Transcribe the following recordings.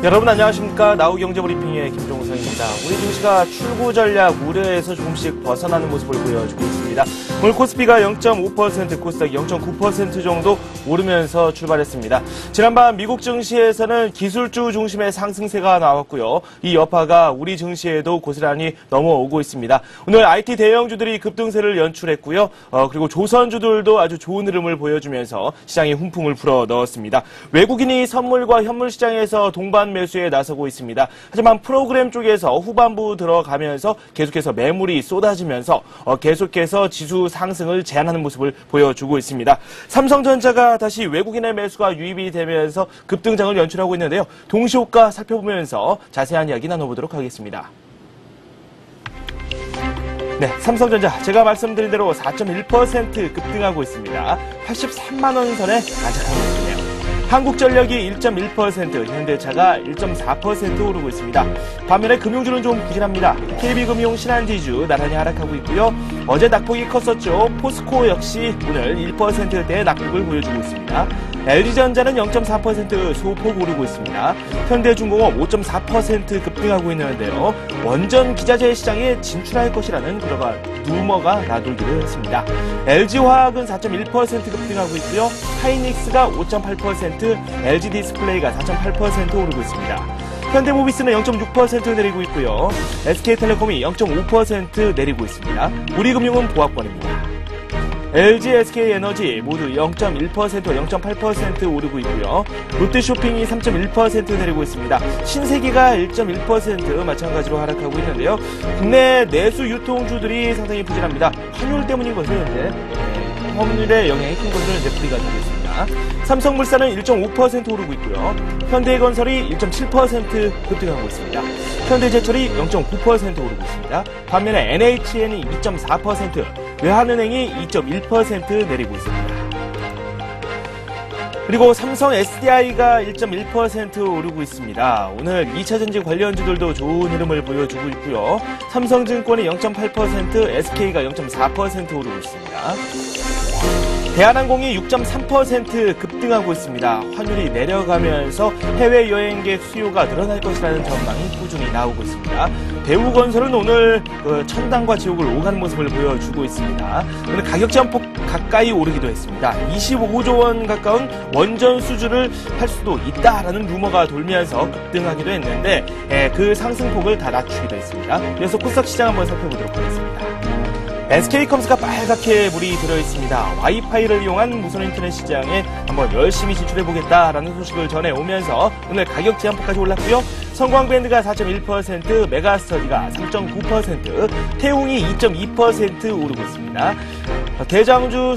여러분 안녕하십니까. 나우경제브리핑의 김종성입니다. 우리 증시가 출구 전략 우려에서 조금씩 벗어나는 모습을 보여주고 있습니다. 오늘 코스피가 0.5%, 코스닥이 0.9% 정도 오르면서 출발했습니다. 지난밤 미국 증시에서는 기술주 중심의 상승세가 나왔고요. 이 여파가 우리 증시에도 고스란히 넘어오고 있습니다. 오늘 IT 대형주들이 급등세를 연출했고요. 그리고 조선주들도 아주 좋은 흐름을 보여주면서 시장에 훈풍을 불어 넣었습니다. 외국인이 선물과 현물 시장에서 동반 매수에 나서고 있습니다. 하지만 프로그램 쪽에서 후반부 들어가면서 계속해서 매물이 쏟아지면서 계속해서 지수 상승을 제한하는 모습을 보여주고 있습니다. 삼성전자가 다시 외국인의 매수가 유입이 되면서 급등장을 연출하고 있는데요. 동시효과 살펴보면서 자세한 이야기 나눠보도록 하겠습니다. 네, 삼성전자 제가 말씀드린 대로 4.1% 급등하고 있습니다. 83만 원 선에 안착하고 있네요. 한국전력이 1.1%, 현대차가 1.4% 오르고 있습니다. 반면에 금융주는 좀 부진합니다. KB금융, 신한지주 나란히 하락하고 있고요. 어제 낙폭이 컸었죠. 포스코 역시 오늘 1%대의 낙폭을 보여주고 있습니다. LG전자는 0.4% 소폭 오르고 있습니다. 현대중공업 5.4% 급등하고 있는데요. 원전 기자재 시장에 진출할 것이라는 그러한 루머가 나돌기도 했습니다. LG화학은 4.1% 급등하고 있고요. 하이닉스가 5.8%, LG디스플레이가 4.8% 오르고 있습니다. 현대모비스는 0.6% 내리고 있고요. SK텔레콤이 0.5% 내리고 있습니다. 우리금융은 보합권입니다. LG, SK에너지 모두 0.1%, 0.8% 오르고 있고요. 롯데쇼핑이 3.1% 내리고 있습니다. 신세계가 1.1% 마찬가지로 하락하고 있는데요. 국내 내수 유통주들이 상당히 부진합니다. 환율 때문인 것은 이제 환율의 영향이 큰 것으로 이제 풀이가 되고 있습니다. 삼성물산은 1.5% 오르고 있고요. 현대건설이 1.7% 급등하고 있습니다. 현대제철이 0.9% 오르고 있습니다. 반면에 NHN이 2.4%, 외환은행이 2.1% 내리고 있습니다. 그리고 삼성 SDI가 1.1% 오르고 있습니다. 오늘 2차전지 관련주들도 좋은 흐름을 보여주고 있고요. 삼성증권이 0.8%, SK가 0.4% 오르고 있습니다. 대한항공이 6.3% 급등하고 있습니다. 환율이 내려가면서 해외여행객 수요가 늘어날 것이라는 전망이 꾸준히 나오고 있습니다. 대우건설은 오늘 천당과 지옥을 오가는 모습을 보여주고 있습니다. 오늘 가격 제한폭 가까이 오르기도 했습니다. 25조 원 가까운 원전 수주를 할 수도 있다라는 루머가 돌면서 급등하기도 했는데 그 상승폭을 다 낮추기도 했습니다. 그래서 코스닥 시장 한번 살펴보도록 하겠습니다. SK컴스가 빨갛게 물이 들어있습니다. 와이파이를 이용한 무선 인터넷 시장에 한번 열심히 진출해보겠다라는 소식을 전해오면서 오늘 가격 제한폭까지 올랐고요. 성광밴드가 4.1%, 메가스터디가 3.9%, 태웅이 2.2% 오르고 있습니다. 대장주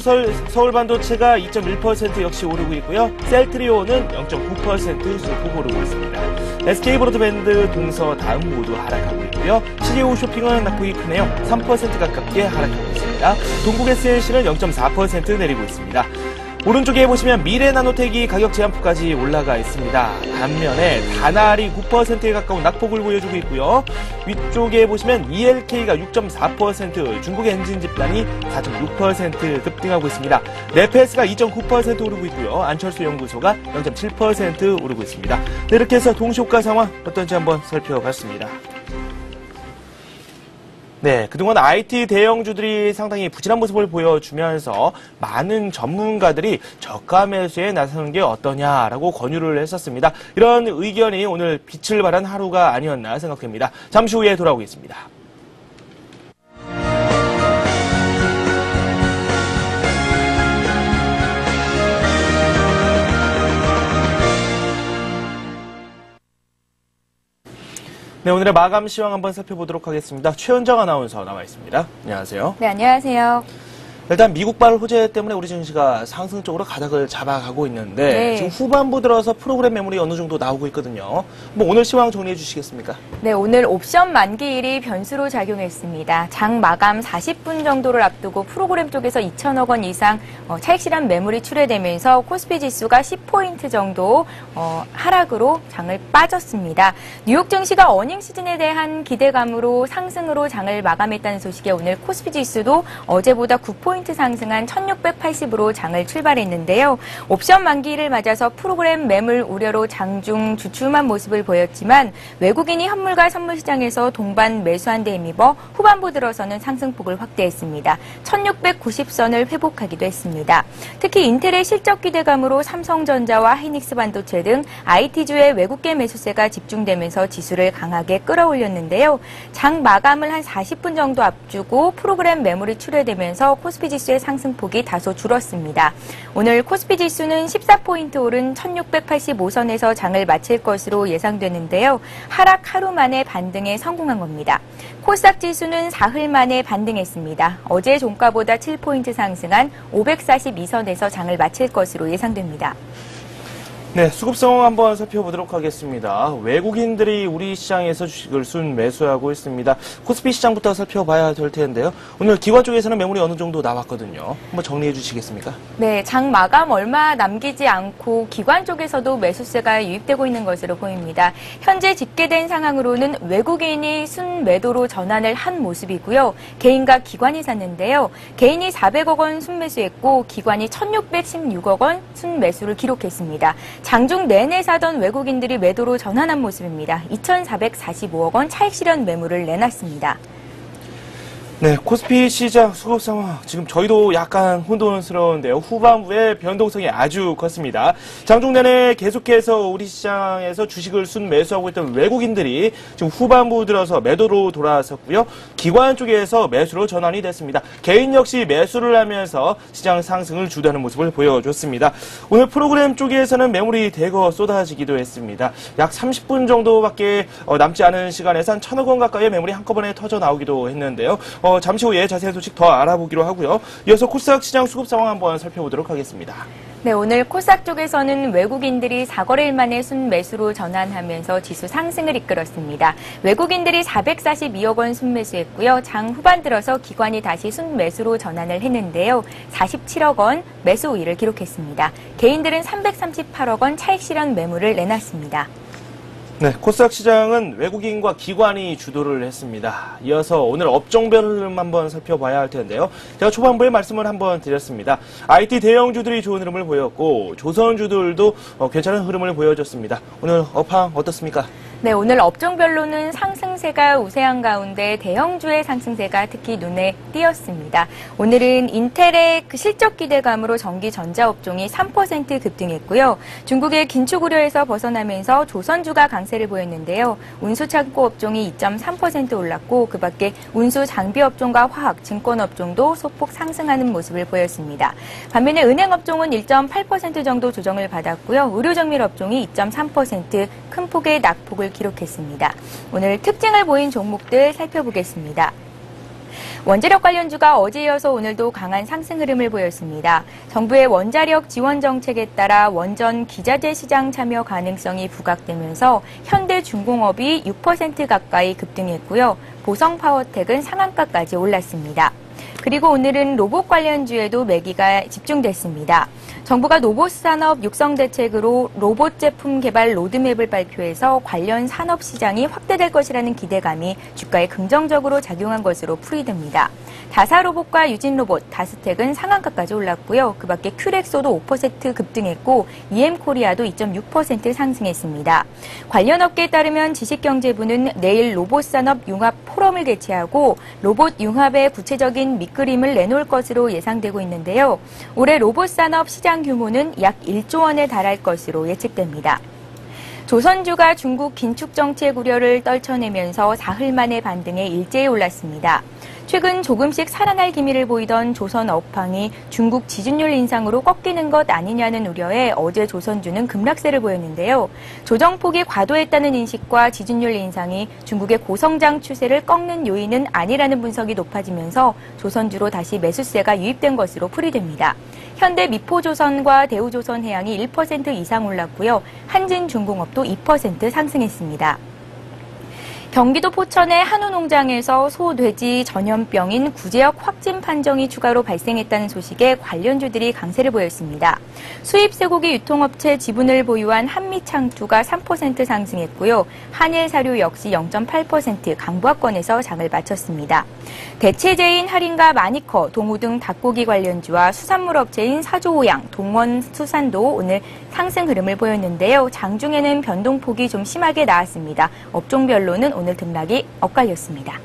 서울반도체가 2.1% 역시 오르고 있고요. 셀트리온은 0.9% 소폭 오르고 있습니다. SK브로드밴드, 동서, 다음 모두 하락하고 있고요. CJO 쇼핑은 낙폭이 크네요. 3% 가깝게 하락하고 있습니다. 동국SNC는 0.4% 내리고 있습니다. 오른쪽에 보시면 미래나노텍이 가격 제한폭까지 올라가 있습니다. 반면에 다날이 9%에 가까운 낙폭을 보여주고 있고요. 위쪽에 보시면 ELK가 6.4%, 중국 엔진집단이 4.6% 급등하고 있습니다. 네페스가 2.9% 오르고 있고요. 안철수 연구소가 0.7% 오르고 있습니다. 네, 이렇게 해서 동시효과 상황 어떤지 한번 살펴봤습니다. 네, 그동안 IT 대형주들이 상당히 부진한 모습을 보여주면서 많은 전문가들이 저가 매수에 나서는 게 어떠냐라고 권유를 했었습니다. 이런 의견이 오늘 빛을 발한 하루가 아니었나 생각됩니다. 잠시 후에 돌아오겠습니다. 네, 오늘의 마감 시황 한번 살펴보도록 하겠습니다. 최현정 아나운서 나와 있습니다. 안녕하세요. 네, 안녕하세요. 일단 미국발 호재 때문에 우리 증시가 상승 쪽으로 가닥을 잡아가고 있는데 네. 지금 후반부 들어서 프로그램 매물이 어느 정도 나오고 있거든요. 오늘 시황 정리해 주시겠습니까? 네, 오늘 옵션 만기일이 변수로 작용했습니다. 장 마감 40분 정도를 앞두고 프로그램 쪽에서 2천억 원 이상 차익 실현 매물이 출회되면서 코스피 지수가 10포인트 정도 하락으로 장을 빠졌습니다. 뉴욕 증시가 어닝 시즌에 대한 기대감으로 상승으로 장을 마감했다는 소식에 오늘 코스피 지수도 어제보다 9포인트 10포인트 상승한 1680으로 장을 출발했는데요. 옵션 만기일을 맞아서 프로그램 매물 우려로 장중 주춤한 모습을 보였지만 외국인이 현물과 선물 시장에서 동반 매수한 데 힘입어 후반부 들어서는 상승폭을 확대했습니다. 1690선을 회복하기도 했습니다. 특히 인텔의 실적 기대감으로 삼성전자와 하이닉스 반도체 등 IT주의 외국계 매수세가 집중되면서 지수를 강하게 끌어올렸는데요. 장 마감을 한 40분 정도 앞두고 프로그램 매물이 출회되면서 코스피 지수의 상승폭이 다소 줄었습니다. 오늘 코스피 지수는 14포인트 오른 1685선에서 장을 마칠 것으로 예상되는데요. 하락 하루 만에 반등에 성공한 겁니다. 코스닥 지수는 사흘 만에 반등했습니다. 어제 종가보다 7포인트 상승한 542선에서 장을 마칠 것으로 예상됩니다. 네, 수급 상황 한번 살펴보도록 하겠습니다. 외국인들이 우리 시장에서 주식을 순매수하고 있습니다. 코스피 시장부터 살펴봐야 될 텐데요. 오늘 기관 쪽에서는 매물이 어느 정도 나왔거든요. 한번 정리해 주시겠습니까? 네, 장 마감 얼마 남기지 않고 기관 쪽에서도 매수세가 유입되고 있는 것으로 보입니다. 현재 집계된 상황으로는 외국인이 순매도로 전환을 한 모습이고요. 개인과 기관이 샀는데요. 개인이 400억 원 순매수했고 기관이 1616억 원 순매수를 기록했습니다. 장중 내내 사던 외국인들이 매도로 전환한 모습입니다. 2,445억 원 차익 실현 매물을 내놨습니다. 네, 코스피 시장 수급 상황 지금 저희도 약간 혼돈스러운데요. 후반부에 변동성이 아주 컸습니다. 장중 내내 계속해서 우리 시장에서 주식을 순매수하고 있던 외국인들이 지금 후반부 들어서 매도로 돌아섰고요. 기관 쪽에서 매수로 전환이 됐습니다. 개인 역시 매수를 하면서 시장 상승을 주도하는 모습을 보여줬습니다. 오늘 프로그램 쪽에서는 매물이 대거 쏟아지기도 했습니다. 약 30분 정도밖에 남지 않은 시간에서 한 1,000억 원 가까이의 매물이 한꺼번에 터져 나오기도 했는데요. 잠시 후에 자세한 소식 더 알아보기로 하고요. 이어서 코스닥 시장 수급 상황 한번 살펴보도록 하겠습니다. 네, 오늘 코스닥 쪽에서는 외국인들이 4거래일 만에 순매수로 전환하면서 지수 상승을 이끌었습니다. 외국인들이 442억 원 순매수했고요. 장 후반 들어서 기관이 다시 순매수로 전환을 했는데요. 47억 원 매수 우위를 기록했습니다. 개인들은 338억 원 차익 실현 매물을 내놨습니다. 네, 코스닥 시장은 외국인과 기관이 주도를 했습니다. 이어서 오늘 업종별 한번 살펴봐야 할 텐데요. 제가 초반부에 말씀을 한번 드렸습니다. IT 대형주들이 좋은 흐름을 보였고 조선주들도 괜찮은 흐름을 보여줬습니다. 오늘 업황 어떻습니까? 네, 오늘 업종별로는 상승세가 우세한 가운데 대형주의 상승세가 특히 눈에 띄었습니다. 오늘은 인텔의 실적 기대감으로 전기 전자업종이 3% 급등했고요. 중국의 긴축 우려에서 벗어나면서 조선주가 강세를 보였는데요. 운수창고 업종이 2.3% 올랐고 그 밖에 운수 장비업종과 화학, 증권업종도 소폭 상승하는 모습을 보였습니다. 반면에 은행업종은 1.8% 정도 조정을 받았고요. 의료정밀업종이 2.3% 큰 폭의 낙폭을 기록했습니다. 오늘 특징을 보인 종목들 살펴보겠습니다. 원자력 관련주가 어제 이어서 오늘도 강한 상승 흐름을 보였습니다. 정부의 원자력 지원 정책에 따라 원전 기자재 시장 참여 가능성이 부각되면서 현대중공업이 6% 가까이 급등했고요. 보성파워텍은 상한가까지 올랐습니다. 그리고 오늘은 로봇 관련주에도 매기가 집중됐습니다. 정부가 로봇 산업 육성 대책으로 로봇 제품 개발 로드맵을 발표해서 관련 산업 시장이 확대될 것이라는 기대감이 주가에 긍정적으로 작용한 것으로 풀이됩니다. 다사로봇과 유진로봇, 다스텍은 상한가까지 올랐고요. 그 밖에 큐렉소도 5% 급등했고 EM코리아도 2.6% 상승했습니다. 관련 업계에 따르면 지식경제부는 내일 로봇 산업 융합 포럼을 개최하고 로봇 융합의 구체적인 밑그림을 내놓을 것으로 예상되고 있는데요. 올해 로봇 산업 시장 규모는 약 1조 원에 달할 것으로 예측됩니다. 조선주가 중국 긴축 정책 우려를 떨쳐내면서 사흘 만에 반등해 일제히 올랐습니다. 최근 조금씩 살아날 기미를 보이던 조선 업황이 중국 지준율 인상으로 꺾이는 것 아니냐는 우려에 어제 조선주는 급락세를 보였는데요. 조정폭이 과도했다는 인식과 지준율 인상이 중국의 고성장 추세를 꺾는 요인은 아니라는 분석이 높아지면서 조선주로 다시 매수세가 유입된 것으로 풀이됩니다. 현대 미포조선과 대우조선해양이 1% 이상 올랐고요. 한진중공업도 2% 상승했습니다. 경기도 포천의 한우 농장에서 소, 돼지 전염병인 구제역 확진 판정이 추가로 발생했다는 소식에 관련주들이 강세를 보였습니다. 수입 쇠고기 유통업체 지분을 보유한 한미창투가 3% 상승했고요. 한일사료 역시 0.8% 강보합권에서 장을 마쳤습니다. 대체제인 할인가 마니커, 동우 등 닭고기 관련주와 수산물 업체인 사조오양, 동원수산도 오늘 상승 흐름을 보였는데요. 장중에는 변동폭이 좀 심하게 나왔습니다. 업종별로는 오늘 등락이 엇갈렸습니다.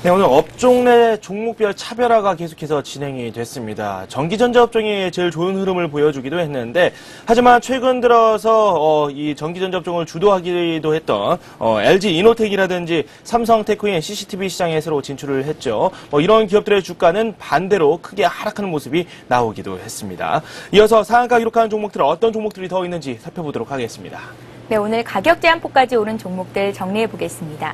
네, 오늘 업종 내 종목별 차별화가 계속해서 진행이 됐습니다. 전기전자 업종이 제일 좋은 흐름을 보여주기도 했는데, 하지만 최근 들어서 이 전기전자 업종을 주도하기도 했던 LG 이노텍이라든지 삼성테크인 CCTV 시장에 새로 진출을 했죠. 이런 기업들의 주가는 반대로 크게 하락하는 모습이 나오기도 했습니다. 이어서 상한가 기록하는 종목들 어떤 종목들이 더 있는지 살펴보도록 하겠습니다. 네, 오늘 가격 제한폭까지 오른 종목들 정리해 보겠습니다.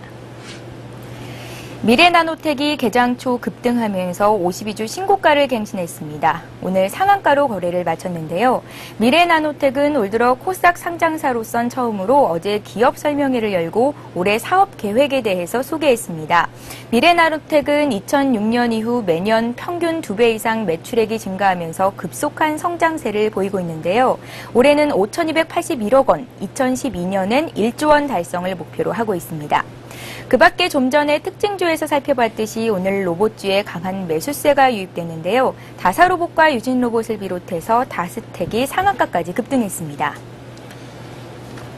미래나노텍이 개장 초 급등하면서 52주 신고가를 갱신했습니다. 오늘 상한가로 거래를 마쳤는데요. 미래나노텍은 올 들어 코스닥 상장사로선 처음으로 어제 기업 설명회를 열고 올해 사업 계획에 대해서 소개했습니다. 미래나노텍은 2006년 이후 매년 평균 2배 이상 매출액이 증가하면서 급속한 성장세를 보이고 있는데요. 올해는 5,281억 원, 2012년엔 1조 원 달성을 목표로 하고 있습니다. 그 밖에 좀 전에 특징주에서 살펴봤듯이 오늘 로봇주에 강한 매수세가 유입됐는데요. 다사로봇과 유진로봇을 비롯해서 다스텍이 상한가까지 급등했습니다.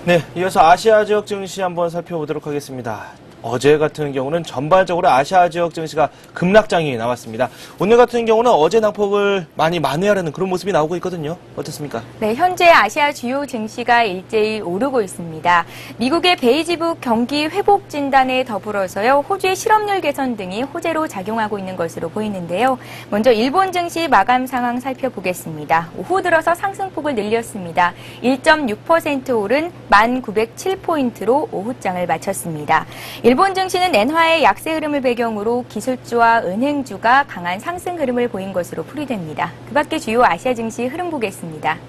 네, 이어서 아시아 지역 증시 한번 살펴보도록 하겠습니다. 어제 같은 경우는 전반적으로 아시아 지역 증시가 급락장이 나왔습니다. 오늘 같은 경우는 어제 낙폭을 많이 만회하려는 그런 모습이 나오고 있거든요. 어떻습니까? 네, 현재 아시아 주요 증시가 일제히 오르고 있습니다. 미국의 베이지북 경기 회복 진단에 더불어서요, 호주의 실업률 개선 등이 호재로 작용하고 있는 것으로 보이는데요. 먼저 일본 증시 마감 상황 살펴보겠습니다. 오후 들어서 상승폭을 늘렸습니다. 1.6% 오른 1,907포인트로 오후장을 마쳤습니다. 일본 증시는 엔화의 약세 흐름을 배경으로 기술주와 은행주가 강한 상승 흐름을 보인 것으로 풀이됩니다. 그 밖에 주요 아시아 증시 흐름 보겠습니다.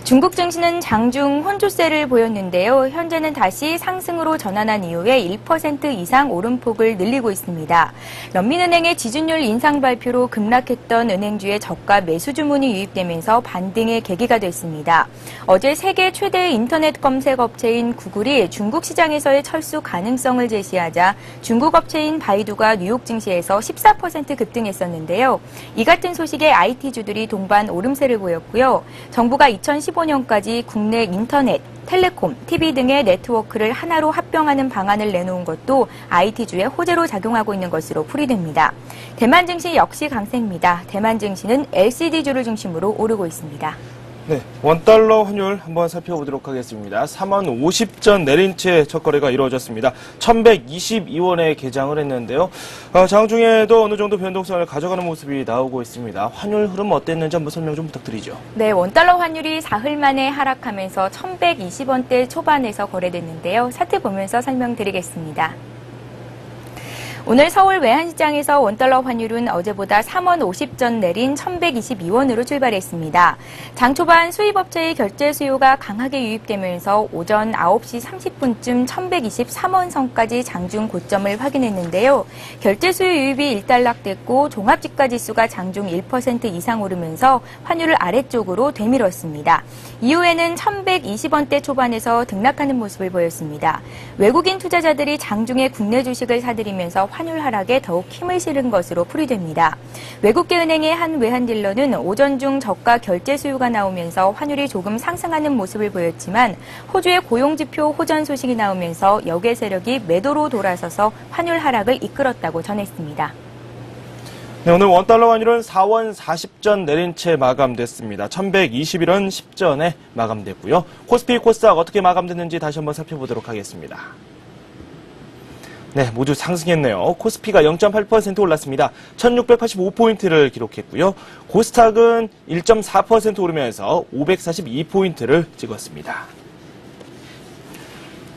중국 증시는 장중 혼조세를 보였는데요. 현재는 다시 상승으로 전환한 이후에 1% 이상 오름폭을 늘리고 있습니다.人民은행의 지준율 인상 발표로 급락했던 은행주의 저가 매수 주문이 유입되면서 반등의 계기가 됐습니다. 어제 세계 최대 인터넷 검색 업체인 구글이 중국 시장에서의 철수 가능성을 제시하자 중국 업체인 바이두가 뉴욕 증시에서 14% 급등했었는데요. 이 같은 소식에 IT주들이 동반 오름세를 보였고요. 정부가 2015년까지 국내 인터넷, 텔레콤, TV 등의 네트워크를 하나로 합병하는 방안을 내놓은 것도 IT주의 호재로 작용하고 있는 것으로 풀이됩니다. 대만 증시 역시 강세입니다. 대만 증시는 LCD주를 중심으로 오르고 있습니다. 네, 원달러 환율 한번 살펴보도록 하겠습니다. 4만 50전 내린 채 첫 거래가 이루어졌습니다. 1,122원에 개장을 했는데요. 장중에도 어느 정도 변동성을 가져가는 모습이 나오고 있습니다. 환율 흐름 어땠는지 한번 설명 좀 부탁드리죠. 네, 원달러 환율이 사흘 만에 하락하면서 1,120원대 초반에서 거래됐는데요. 차트 보면서 설명드리겠습니다. 오늘 서울 외환시장에서 원달러 환율은 어제보다 3원 50전 내린 1,122원으로 출발했습니다. 장 초반 수입업체의 결제 수요가 강하게 유입되면서 오전 9시 30분쯤 1,123원 선까지 장중 고점을 확인했는데요. 결제 수요 유입이 일단락됐고 종합지가지수가 장중 1% 이상 오르면서 환율을 아래쪽으로 되밀었습니다. 이후에는 1,120원대 초반에서 등락하는 모습을 보였습니다. 외국인 투자자들이 장중에 국내 주식을 사들이면서 환율 하락에 더욱 힘을 실은 것으로 풀이됩니다. 외국계 은행의 한 외환딜러는 오전 중 저가 결제 수요가 나오면서 환율이 조금 상승하는 모습을 보였지만 호주의 고용지표 호전 소식이 나오면서 역외 세력이 매도로 돌아서서 환율 하락을 이끌었다고 전했습니다. 네, 오늘 원달러 환율은 4원 40전 내린 채 마감됐습니다. 1,121원 10전에 마감됐고요. 코스피, 코스닥 어떻게 마감됐는지 다시 한번 살펴보도록 하겠습니다. 네, 모두 상승했네요. 코스피가 0.8% 올랐습니다. 1,685포인트를 기록했고요. 코스닥은 1.4% 오르면서 542포인트를 찍었습니다.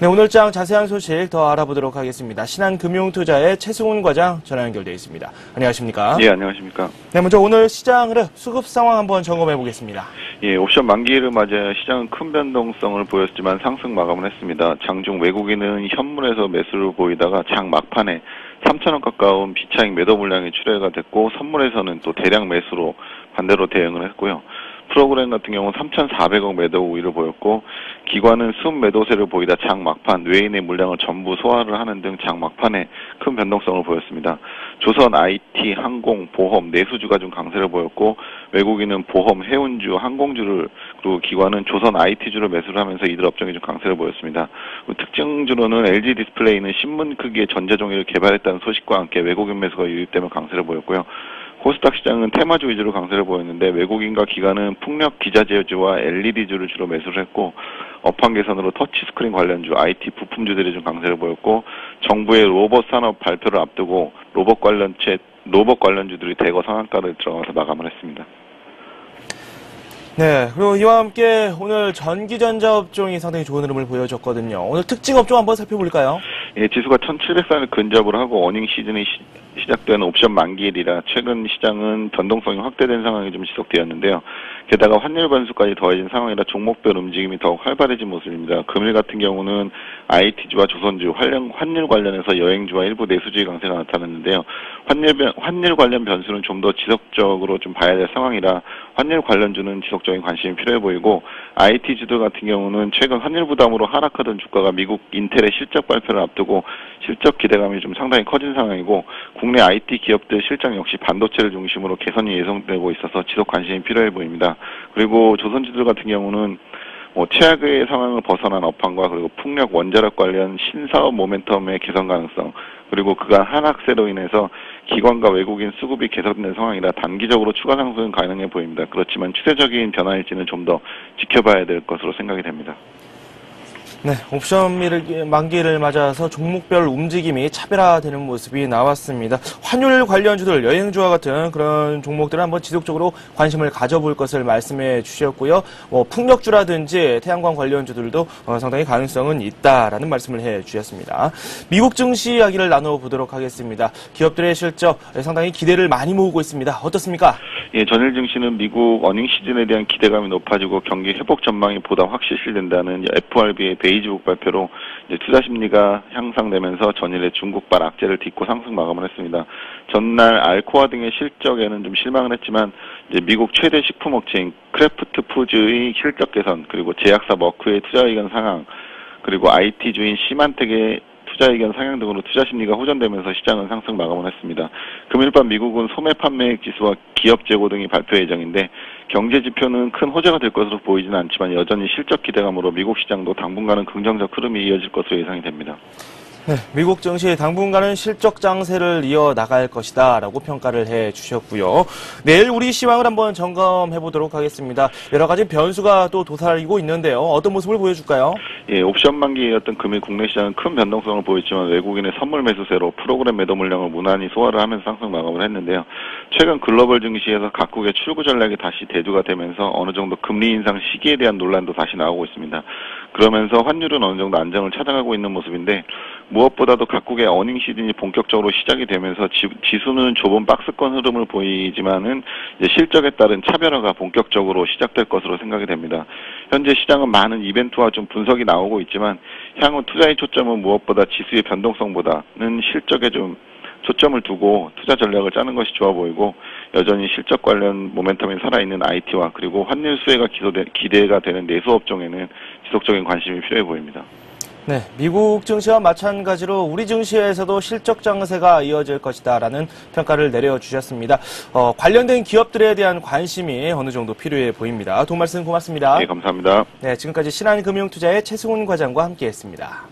네, 오늘장 자세한 소식 더 알아보도록 하겠습니다. 신한금융투자의 최승훈 과장 전화 연결되어 있습니다. 안녕하십니까? 예, 안녕하십니까? 네, 먼저 오늘 시장 흐름, 수급 상황 한번 점검해 보겠습니다. 예, 옵션 만기일을 맞아 시장은 큰 변동성을 보였지만 상승 마감을 했습니다. 장중 외국인은 현물에서 매수를 보이다가 장 막판에 3천억 가까운 비차익 매도 물량이 출회가 됐고 선물에서는 또 대량 매수로 반대로 대응을 했고요. 프로그램 같은 경우는 3,400억 매도 우위를 보였고 기관은 순 매도세를 보이다 장 막판 외인의 물량을 전부 소화를 하는 등 장 막판에 큰 변동성을 보였습니다. 조선, IT, 항공, 보험, 내수주가 좀 강세를 보였고 외국인은 보험, 해운주, 항공주를 그리고 기관은 조선 IT주를 매수를 하면서 이들 업종이 좀 강세를 보였습니다. 특징주로는 LG 디스플레이는 신문 크기의 전자종이를 개발했다는 소식과 함께 외국인 매수가 유입되며 강세를 보였고요. 코스닥 시장은 테마주 위주로 강세를 보였는데 외국인과 기관은 풍력 기자재주와 LED주를 주로 매수를 했고 업황 개선으로 터치스크린 관련주, IT 부품주들이 좀 강세를 보였고 정부의 로봇 산업 발표를 앞두고 로봇 관련주들이 대거 상한가를 들어가서 마감을 했습니다. 네, 그리고 이와 함께 오늘 전기전자 업종이 상당히 좋은 흐름을 보여줬거든요. 오늘 특징 업종 한번 살펴볼까요? 예, 지수가 1700선을 근접을 하고 어닝 시즌이 시작되는 옵션 만기일이라 최근 시장은 변동성이 확대된 상황이 좀 지속되었는데요. 게다가 환율 변수까지 더해진 상황이라 종목별 움직임이 더욱 활발해진 모습입니다. 금일 같은 경우는 IT주와 조선주, 환율 관련해서 여행주와 일부 내수주의 강세가 나타났는데요. 환율 관련 변수는 좀 더 지속적으로 좀 봐야 될 상황이라 환율 관련주는 지속적인 관심이 필요해 보이고 IT주들 같은 경우는 최근 환율 부담으로 하락하던 주가가 미국 인텔의 실적 발표를 앞두고 실적 기대감이 좀 상당히 커진 상황이고 국내 IT 기업들 실적 역시 반도체를 중심으로 개선이 예상되고 있어서 지속 관심이 필요해 보입니다. 그리고 조선주들 같은 경우는 최악의 상황을 벗어난 업황과 그리고 풍력 원자력 관련 신사업 모멘텀의 개선 가능성 그리고 그간 하락세로 인해서 기관과 외국인 수급이 개선된 상황이라 단기적으로 추가 상승은 가능해 보입니다. 그렇지만 추세적인 변화일지는 좀 더 지켜봐야 될 것으로 생각이 됩니다. 네, 옵션 만기를 맞아서 종목별 움직임이 차별화되는 모습이 나왔습니다. 환율 관련주들, 여행주와 같은 그런 종목들은 한번 지속적으로 관심을 가져볼 것을 말씀해 주셨고요. 풍력주라든지 태양광 관련주들도 상당히 가능성은 있다라는 말씀을 해 주셨습니다. 미국 증시 이야기를 나눠보도록 하겠습니다. 기업들의 실적 상당히 기대를 많이 모으고 있습니다. 어떻습니까? 예, 전일 증시는 미국 어닝 시즌에 대한 기대감이 높아지고 경기 회복 전망이 보다 확실시된다는 FRB의 베이지북 발표로 이제 투자 심리가 향상되면서 전일에 중국발 악재를 딛고 상승 마감을 했습니다. 전날 알코아 등의 실적에는 좀 실망을 했지만 이제 미국 최대 식품 업체인 크래프트 푸즈의 실적 개선 그리고 제약사 머크의 투자 의견 상향 그리고 IT주인 시만텍의 투자 의견 상향 등으로 투자 심리가 호전되면서 시장은 상승 마감을 했습니다. 금일 밤 미국은 소매 판매액 지수와 기업 재고 등이 발표 예정인데 경제 지표는 큰 호재가 될 것으로 보이지는 않지만 여전히 실적 기대감으로 미국 시장도 당분간은 긍정적 흐름이 이어질 것으로 예상이 됩니다. 네, 미국 증시 당분간은 실적 장세를 이어나갈 것이다 라고 평가를 해 주셨고요. 내일 우리 시황을 한번 점검해 보도록 하겠습니다. 여러 가지 변수가 또 도사리고 있는데요. 어떤 모습을 보여줄까요? 예, 옵션 만기였던 금일 국내 시장은 큰 변동성을 보였지만 외국인의 선물 매수세로 프로그램 매도 물량을 무난히 소화를 하면서 상승 마감을 했는데요. 최근 글로벌 증시에서 각국의 출구 전략이 다시 대두가 되면서 어느 정도 금리 인상 시기에 대한 논란도 다시 나오고 있습니다. 그러면서 환율은 어느 정도 안정을 찾아가고 있는 모습인데 무엇보다도 각국의 어닝 시즌이 본격적으로 시작이 되면서 지수는 좁은 박스권 흐름을 보이지만은 이제 실적에 따른 차별화가 본격적으로 시작될 것으로 생각이 됩니다. 현재 시장은 많은 이벤트와 좀 분석이 나오고 있지만 향후 투자의 초점은 무엇보다 지수의 변동성보다는 실적에 좀 초점을 두고 투자 전략을 짜는 것이 좋아 보이고 여전히 실적 관련 모멘텀이 살아있는 IT와 그리고 환율 수혜가 기대가 되는 내수 업종에는 지속적인 관심이 필요해 보입니다. 네, 미국 증시와 마찬가지로 우리 증시에서도 실적 장세가 이어질 것이다라는 평가를 내려주셨습니다. 관련된 기업들에 대한 관심이 어느 정도 필요해 보입니다. 도움 말씀 고맙습니다. 네, 감사합니다. 네, 지금까지 신한금융투자의 최승훈 과장과 함께했습니다.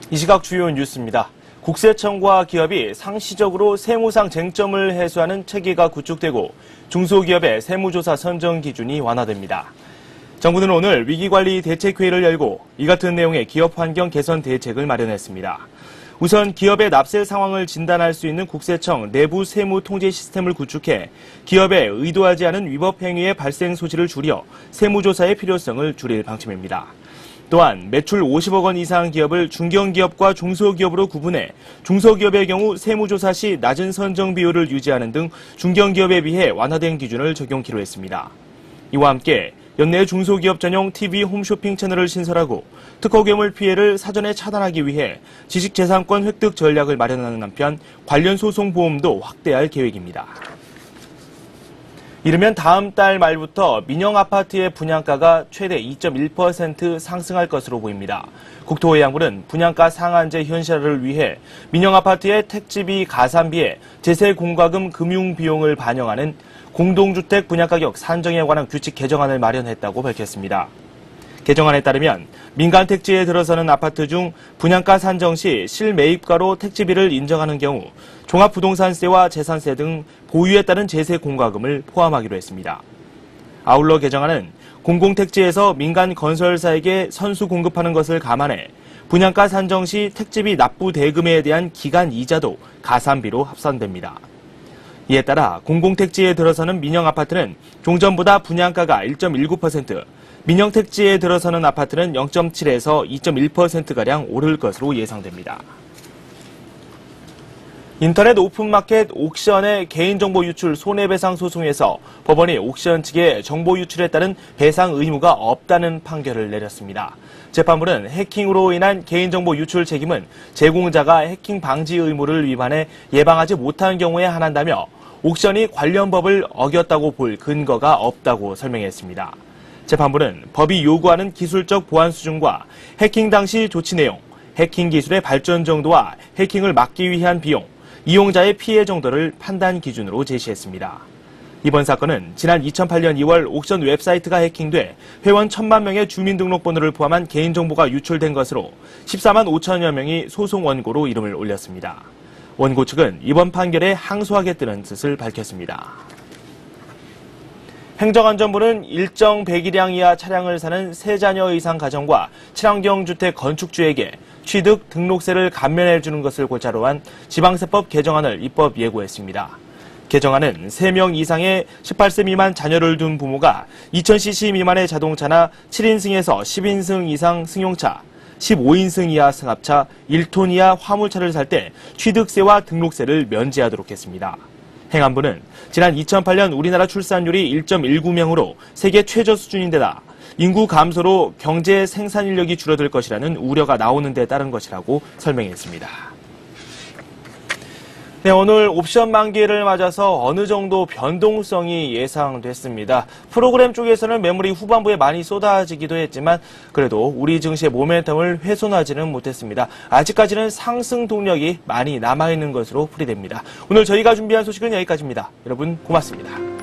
이 시각 주요 뉴스입니다. 국세청과 기업이 상시적으로 세무상 쟁점을 해소하는 체계가 구축되고 중소기업의 세무조사 선정 기준이 완화됩니다. 정부는 오늘 위기관리 대책회의를 열고 이 같은 내용의 기업 환경 개선 대책을 마련했습니다. 우선 기업의 납세 상황을 진단할 수 있는 국세청 내부 세무 통제 시스템을 구축해 기업의 의도하지 않은 위법 행위의 발생 소지를 줄여 세무조사의 필요성을 줄일 방침입니다. 또한 매출 50억 원 이상 기업을 중견기업과 중소기업으로 구분해 중소기업의 경우 세무조사 시 낮은 선정 비율을 유지하는 등 중견기업에 비해 완화된 기준을 적용키로 했습니다. 이와 함께 연내 중소기업 전용 TV 홈쇼핑 채널을 신설하고 특허괴물 피해를 사전에 차단하기 위해 지식재산권 획득 전략을 마련하는 한편 관련 소송 보험도 확대할 계획입니다. 이르면 다음 달 말부터 민영 아파트의 분양가가 최대 2.1% 상승할 것으로 보입니다. 국토해양부는 분양가 상한제 현실화를 위해 민영 아파트의 택지비 가산비에 제세 공과금 금융 비용을 반영하는 공동주택 분양가격 산정에 관한 규칙 개정안을 마련했다고 밝혔습니다. 개정안에 따르면 민간 택지에 들어서는 아파트 중 분양가 산정 시 실매입가로 택지비를 인정하는 경우 종합부동산세와 재산세 등 보유에 따른 제세 공과금을 포함하기로 했습니다. 아울러 개정안은 공공택지에서 민간 건설사에게 선수 공급하는 것을 감안해 분양가 산정 시 택지비 납부 대금에 대한 기간 이자도 가산비로 합산됩니다. 이에 따라 공공택지에 들어서는 민영 아파트는 종전보다 분양가가 1.19%, 민영 택지에 들어서는 아파트는 0.7에서 2.1%가량 오를 것으로 예상됩니다. 인터넷 오픈마켓 옥션의 개인정보 유출 손해배상 소송에서 법원이 옥션 측의 정보 유출에 따른 배상 의무가 없다는 판결을 내렸습니다. 재판부는 해킹으로 인한 개인정보 유출 책임은 제공자가 해킹 방지 의무를 위반해 예방하지 못한 경우에 한한다며 옥션이 관련 법을 어겼다고 볼 근거가 없다고 설명했습니다. 재판부는 법이 요구하는 기술적 보안 수준과 해킹 당시 조치 내용, 해킹 기술의 발전 정도와 해킹을 막기 위한 비용, 이용자의 피해 정도를 판단 기준으로 제시했습니다. 이번 사건은 지난 2008년 2월 옥션 웹사이트가 해킹돼 회원 1,000만 명의 주민등록번호를 포함한 개인정보가 유출된 것으로 14만 5천여 명이 소송 원고로 이름을 올렸습니다. 원고 측은 이번 판결에 항소하겠다는 뜻을 밝혔습니다. 행정안전부는 일정 배기량 이하 차량을 사는 3자녀 이상 가정과 친환경 주택 건축주에게 취득 등록세를 감면해주는 것을 골자로 한 지방세법 개정안을 입법 예고했습니다. 개정안은 3명 이상의 18세 미만 자녀를 둔 부모가 2000cc 미만의 자동차나 7인승에서 10인승 이상 승용차, 15인승 이하 승합차, 1톤 이하 화물차를 살 때 취득세와 등록세를 면제하도록 했습니다. 행안부는 지난 2008년 우리나라 출산율이 1.19명으로 세계 최저 수준인데다 인구 감소로 경제 생산 인력이 줄어들 것이라는 우려가 나오는 데 따른 것이라고 설명했습니다. 네, 오늘 옵션 만기를 맞아서 어느 정도 변동성이 예상됐습니다. 프로그램 쪽에서는 매물이 후반부에 많이 쏟아지기도 했지만 그래도 우리 증시의 모멘텀을 훼손하지는 못했습니다. 아직까지는 상승 동력이 많이 남아있는 것으로 풀이됩니다. 오늘 저희가 준비한 소식은 여기까지입니다. 여러분 고맙습니다.